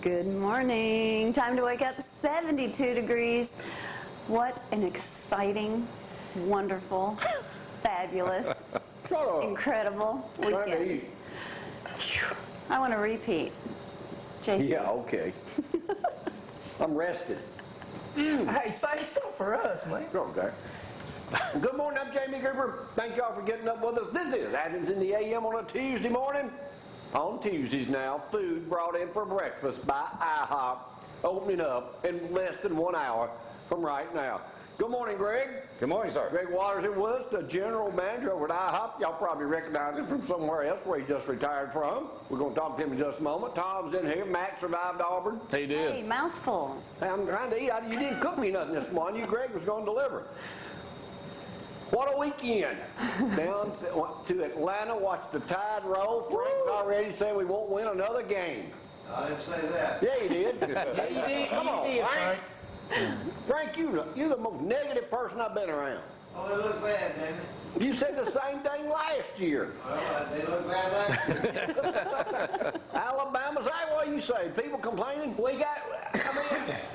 Good morning. Time to wake up. 72 degrees. What an exciting, wonderful, fabulous, incredible weekend. I want to repeat. Jason. Yeah, okay. I'm rested. Hey, say so for us, man. Okay. Good morning, I'm Jamie Gerber. Thank y'all for getting up with us. This is Athens in the AM on a Tuesday morning. On Tuesdays now, food brought in for breakfast by IHOP, opening up in less than 1 hour from right now. Good morning, Greg. Good morning, sir. Greg Waters it was, the general manager over at IHOP. Y'all probably recognize him from somewhere else where he just retired from. We're going to talk to him in just a moment. Tom's in here. Matt survived Auburn. He did. Hey, mouthful. Hey, I'm trying to eat. You didn't cook me nothing this morning. You, Greg, was going to deliver. What a weekend. Down to Atlanta, watched the Tide roll. Frank already said we won't win another game. I didn't say that. Yeah, you did. Yeah, you did. Come on, you did, Frank. Frank, you're the most negative person I've been around. Oh, they look bad, damn it. You said the same thing last year. Well, they look bad last year. Alabama's that what you say? People complaining?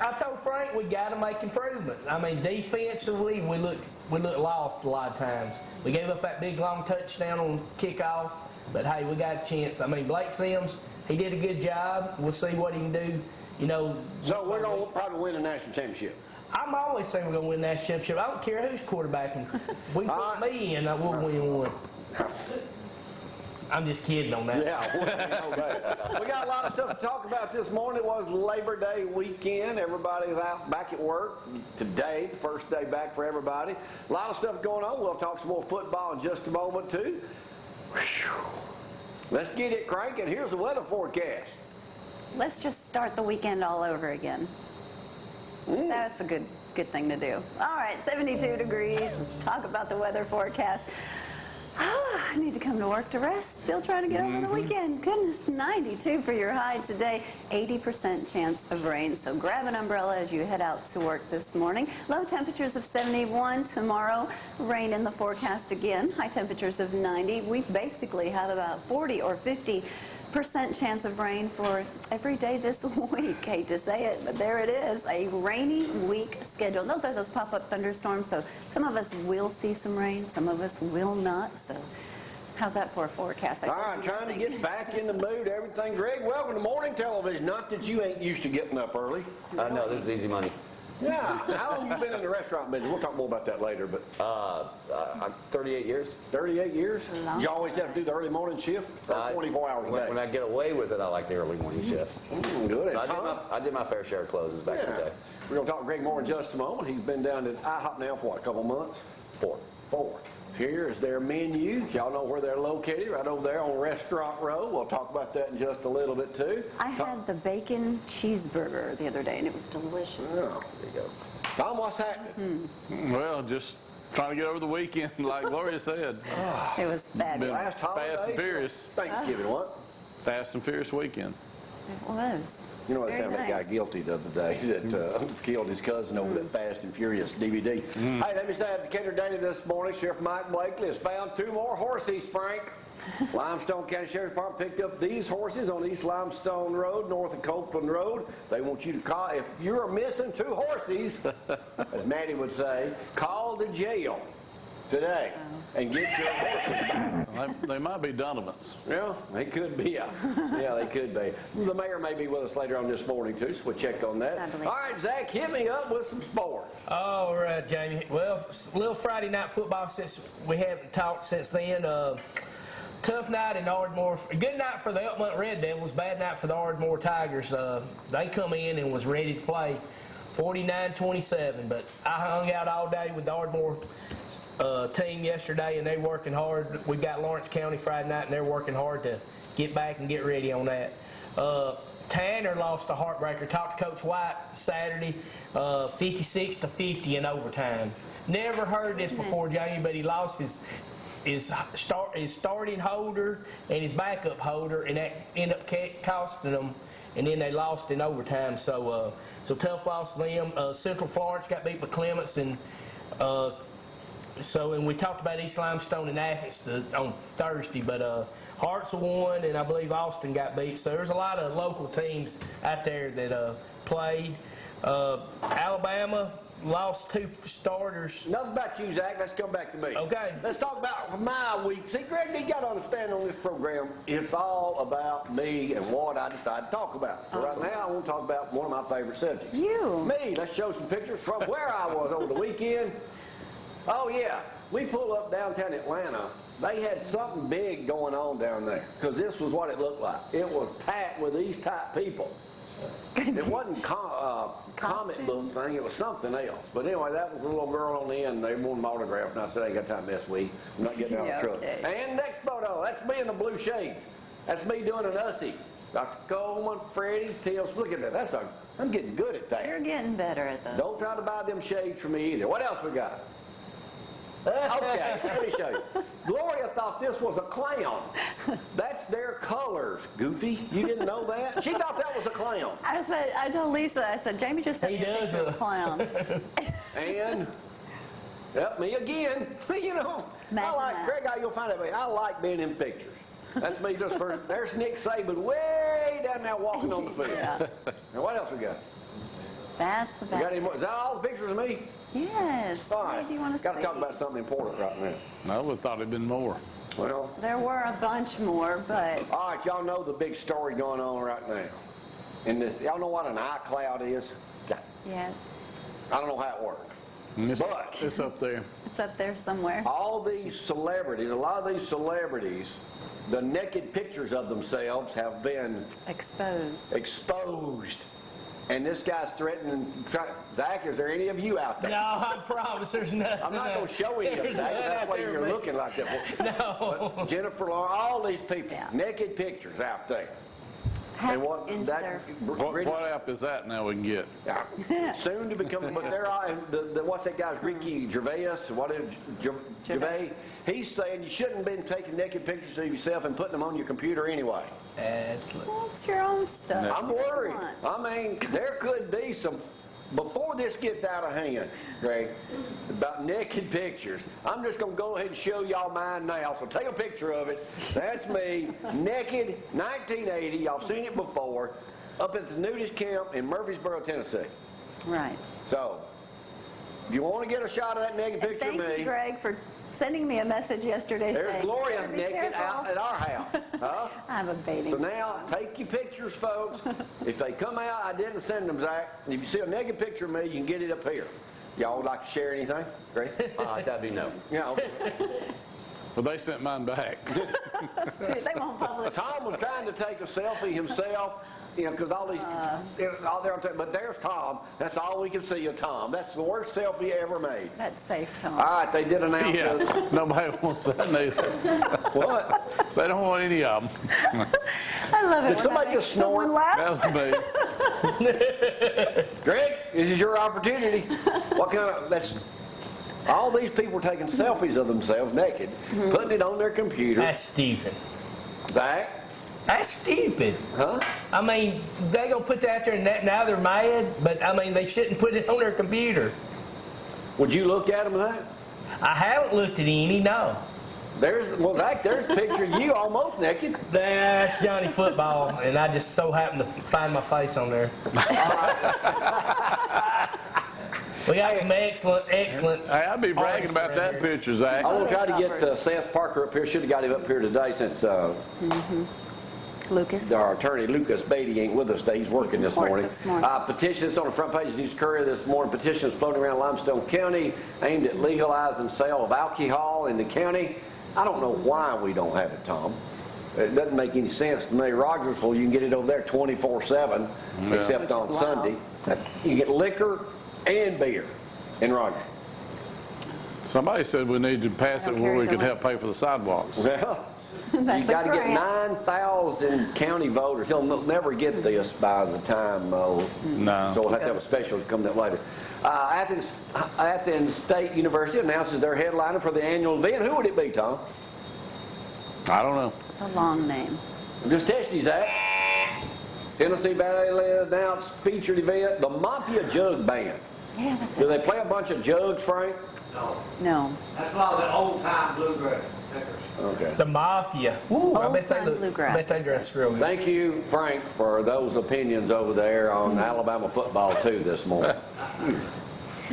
I told Frank we got to make improvement. I mean, defensively, we looked lost a lot of times. We gave up that big long touchdown on kickoff, but hey, we got a chance. I mean, Blake Sims, he did a good job. We'll see what he can do. You know. So we're going to probably win a national championship. I'm always saying we're going to win that championship. I don't care who's quarterbacking. We put me in, I will win one. I'm just kidding on that. Yeah, we got a lot of stuff to talk about this morning. It was Labor Day weekend. Everybody's out back at work today, the first day back for everybody. A lot of stuff going on. We'll talk some more football in just a moment, too. Whew. Let's get it cranking. Here's the weather forecast. Let's just start the weekend all over again. That's a good thing to do. All right, 72 degrees. Let's talk about the weather forecast. I need to come to work to rest. Still trying to get over the weekend. Goodness, 92 for your high today. 80% chance of rain. So grab an umbrella as you head out to work this morning. Low temperatures of 71 tomorrow. Rain in the forecast again. High temperatures of 90. We basically have about 40 or 50% chance of rain for every day this week. Hate to say it, but there it is, a rainy week schedule. Those are those pop-up thunderstorms, so some of us will see some rain, some of us will not. So how's that for a forecast? All right, trying to get back in the mood, everything. Greg, welcome to morning television. Not that you ain't used to getting up early. No, this is easy money. Yeah. How long have you been in the restaurant business? We'll talk more about that later. But 38 years. 38 years? You always have to do the early morning shift? Or 24 hours a day? When I get away with it, I like the early morning shift. Good. I did my fair share of closes back in the day. We're going to talk to Greg more in just a moment. He's been down at IHOP now for what, a couple months? Four. Here is their menu. Y'all know where they're located, right over there on Restaurant Row. We'll talk about that in just a little bit, too. I had the bacon cheeseburger the other day, and it was delicious. Oh, there you go. Tom, what's happening? Well, just trying to get over the weekend, like Gloria said. It was fabulous. Last holiday, Fast and Furious. Thanksgiving, what? Fast and Furious weekend. It was. You know, they Very found that nice. guy guilty the other day that killed his cousin over that Fast and Furious DVD. Hey, let me say at Decatur Daily this morning, Sheriff Mike Blakely has found 2 more horses, Frank. Limestone County Sheriff's Department picked up these horses on East Limestone Road, north of Copeland Road. They want you to call, if you're missing 2 horses, as Maddie would say, call the jail today and get your horses back. They might be Donovan's. Yeah, they could be. Yeah, they could be. The mayor may be with us later on this morning, too, so we'll check on that. All right, Zach, hit me up with some sports. All right, Jamie. Well, a little Friday night football since we haven't talked since then. Tough night in Ardmore. Good night for the Elkmont Red Devils. Bad night for the Ardmore Tigers. They come in and was ready to play 49-27, but I hung out all day with the Ardmore team yesterday, and they're working hard. We got Lawrence County Friday night, and they're working hard to get back and get ready on that. Tanner lost a heartbreaker. Talked to Coach White Saturday, 56-50 in overtime. Never heard this before, Jamie, but he lost his starting holder and his backup holder, and that ended up costing them. And then they lost in overtime. So tough loss to them. Central Florence got beat by Clements, and and we talked about East Limestone and Athens on Thursday, but Hartsel won, and I believe Austin got beat. So there's a lot of local teams out there that played. Alabama lost 2 starters. Enough about you, Zach. Let's come back to me. Okay. Let's talk about my week. See, Greg, you got to understand on this program, it's all about me and what I decide to talk about. So right now, I want to talk about one of my favorite subjects. You. Me. Let's show some pictures from where I was over the weekend. Oh, yeah. We pull up downtown Atlanta. They had something big going on down there because this was what it looked like. It was packed with these type people. It wasn't comic book thing, it was something else. But anyway, that was a little girl on the end. They wanted an autograph, and I said, I ain't got time this week. I'm not getting out of the truck. Okay. And next photo, that's me in the blue shades. That's me doing an Ussie. Dr. Coleman, Freddie, Tills. Look at that. I'm getting good at that. You're getting better at those. Don't try to buy them shades from me either. What else we got? Okay, let me show you. Gloria thought this was a clown. That's their colors, Goofy. You didn't know that? She thought that was a clown. I told Lisa, I said, Jamie just sent me a picture of a clown. And, yep, me again. You know, Imagine I like, that. Greg, how you'll find that. I like being in pictures. That's me just for, there's Nick Saban way down there walking on the field. Yeah. Now, what else we got? That's We about got any more? Is that all the pictures of me? Yes. All What right. do you want to Got to say? talk about something important right now. I would have thought it'd been more. Well, There were a bunch more, but all right, y'all know the big story going on right now. And this, y'all know what an iCloud is? yes, I don't know how it works. But It's up there. it's up there somewhere. all these celebrities, a lot of these celebrities, the naked pictures of themselves have been Exposed. exposed. And this guy's threatening. Zach, is there any of you out there? No, I promise there's nothing. I'm not going to show any of There's Zach. none That's out why there, you're man. looking like that. No. But Jennifer Lawrence, all these people, Yeah. naked pictures out there. Hacked And what into that their What app is that now we can get? Yeah. Soon to become, but they're all, what's that guy's, Ricky Gervais, Gervais? He's saying you shouldn't have been taking naked pictures of yourself and putting them on your computer anyway. Absolutely. Well, it's your own stuff. I'm worried. I mean, there could be some, before this gets out of hand, Greg, about naked pictures, I'm just going to go ahead and show y'all mine now. So take a picture of it. That's me, naked, 1980. Y'all seen it before, up at the nudist camp in Murfreesboro, Tennessee. Right. So, if you want to get a shot of that naked And picture thank of me, you, Greg, for sending me a message yesterday there's saying, Gloria "Better be naked careful." out at our house. Huh? I have a bathing. So now, take your pictures, folks. If they come out, I didn't send them, Zach. If you see a naked picture of me, you can get it up here. Y'all would like to share anything? Great. That'd be no. You know, Well, they sent mine back. They won't publish. Tom was trying to take a selfie himself, you know, because all these, all there, but there's Tom. That's all we can see of Tom. That's the worst selfie ever made. That's safe, Tom. All right, they did announce Yeah, it. nobody wants that neither. What? They don't want any of them. I love it. Did when somebody I make just snort? someone laugh. That was me. Greg, this is your opportunity. What kind of, that's, all these people are taking selfies of themselves naked, putting it on their computer. That's stupid. Zach? That's stupid. Huh? I mean, they gonna put that out there and now they're mad, but I mean, they shouldn't put it on their computer. Would you look at them, Zach? I haven't looked at any, no. Well, Zach, there's a picture of you almost naked. That's Johnny Football, and I just so happened to find my face on there. We got some excellent. Hey, I'd be bragging about around that here. picture, Zach. I want to try to get Seth Parker up here. Should have got him up here today since Lucas. our attorney, Lucas Beatty, ain't with us today. He's working He's this in court morning. this morning. Petitions on the front page of News Courier this morning. Petitions floating around Limestone County aimed at legalizing sale of alcohol in the county. I don't know why we don't have it, Tom. It doesn't make any sense to me. Rogersville, you can get it over there 24/7, except Which on is wild. Sunday. You get liquor and beer in Rogersville. Somebody said we need to pass it don't where we carry could the help pay for the sidewalks. Well, That's you got to a get grant. 9,000 county voters. He'll never get this by the time, No. so we'll have to have a special to come that later. Athens State University announces their headliner for the annual event. Who would it be, Tom? I don't know. It's a long name. I'm just testing you, Zach. Tennessee Valley announced featured event, the Mafia Jug Band. Yeah, that's Do it. they play a bunch of jugs, Frank? No, No. that's a lot of the old-time bluegrass. Okay. The Mafia. Ooh, I bet they Old-time look. bluegrass, I bet they it dress says. real good. Thank you, Frank, for those opinions over there on Alabama football too this morning.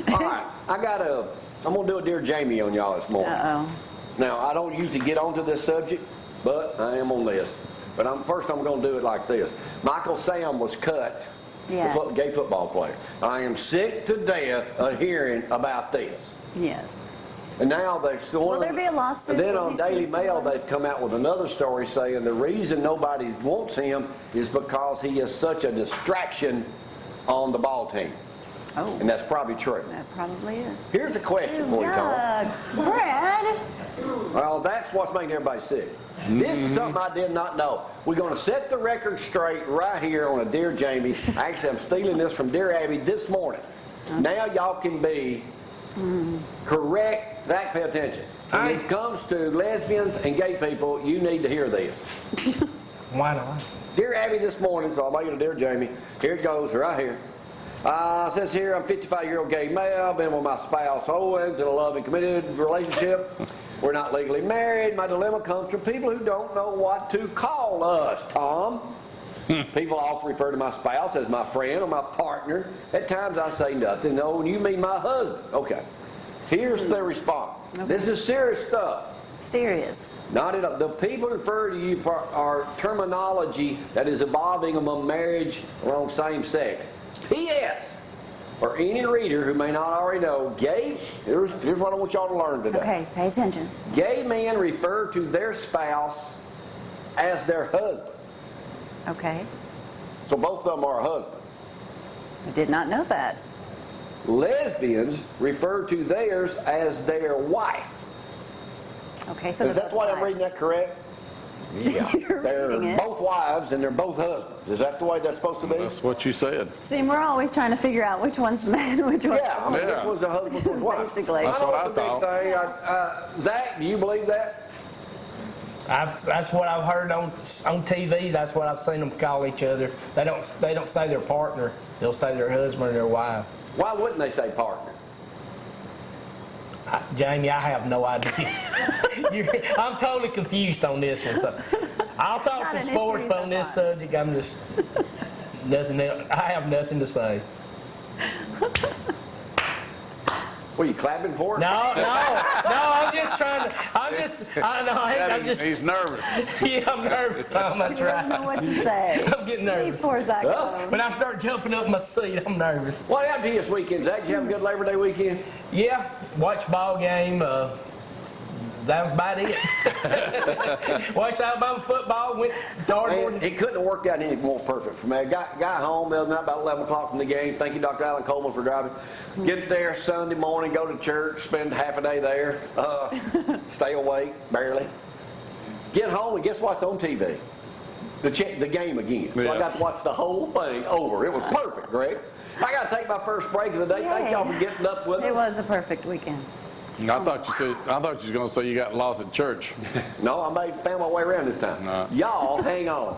All right, I'm gonna do a Dear Jamie on y'all this morning. Uh-oh. Now, I don't usually get onto this subject, but I am on this. But first I'm gonna do it like this. Michael Sam was cut, Yes. the gay football player. I am sick to death of hearing about this. Yes. And now they've Will there be a lawsuit? And then Will on he Daily sue Mail, someone? they've come out with another story saying the reason nobody wants him is because he is such a distraction on the ball team. Oh, And that's probably true. that probably is. Here's a question for you, Tom. Yuck. Brad. Well, that's what's making everybody sick. This is something I did not know. We're going to set the record straight right here on a Dear Jamie. Actually, I'm stealing this from Dear Abby this morning. Now y'all can be correct. Zach, pay attention. When it comes to lesbians and gay people, you need to hear this. Why not? Dear Abby this morning, so I'll make it a Dear Jamie. Here it goes, right here. Says here, I'm a 55-year-old gay male, been with my spouse Owens in a loving, committed relationship. We're not legally married. My dilemma comes from people who don't know what to call us, Tom. People often refer to my spouse as my friend or my partner. At times I say nothing. No, you mean my husband. Okay. Here's the response. Okay. This is serious stuff. Serious. Not at all. The people refer to you are terminology that is evolving among marriage along same sex. P.S. For any reader who may not already know, here's what I want y'all to learn today. Okay, pay attention. Gay men refer to their spouse as their husband. Okay. So both of them are a husband. I did not know that. Lesbians refer to theirs as their wife. Okay, so Is that why I'm reading that correct? Yeah. You're They're reading it. both wives and they're both husbands. Is that the way that's supposed to be? That's what you said. See, we're always trying to figure out which one's the man and which one's Yeah, I mean, Yeah. which was the husband, which was the wife. Basically. That's what I know it's a big thing. Zach, do you believe that? That's what I've heard on TV. That's what I've seen them call each other. They don't say their partner. They'll say their husband or their wife. Why wouldn't they say partner? Jamie, I have no idea. I'm totally confused on this one. So I'll talk Not some an sports, issue but on so this far. subject, I'm just nothing else. I have nothing to say. What, are you clapping for it? No. I'm just trying to. I'm just. He's nervous. Yeah, I'm nervous, Tom. That's He doesn't know right. what to say. I'm getting nervous. Poor Zack. When I start jumping up in my seat, I'm nervous. What happened to you this weekend, Zach? Did you have a good Labor Day weekend? Yeah, watched ball game. That was about it. Watched Alabama football. Went dartboard. Man, it couldn't have worked out any more perfect for me. I got home the other night about 11 o'clock from the game. Thank you, Dr. Alan Coleman, for driving. Get there Sunday morning, go to church, spend half a day there, stay awake, barely. Get home, and guess what's on TV? The game again. So I got to watch the whole thing over. It was perfect, Greg. I got to take my first break of the day. Thank y'all for getting up with us. It was a perfect weekend. I thought you was going to say you got lost at church. No, found my way around this time. No. Y'all hang on.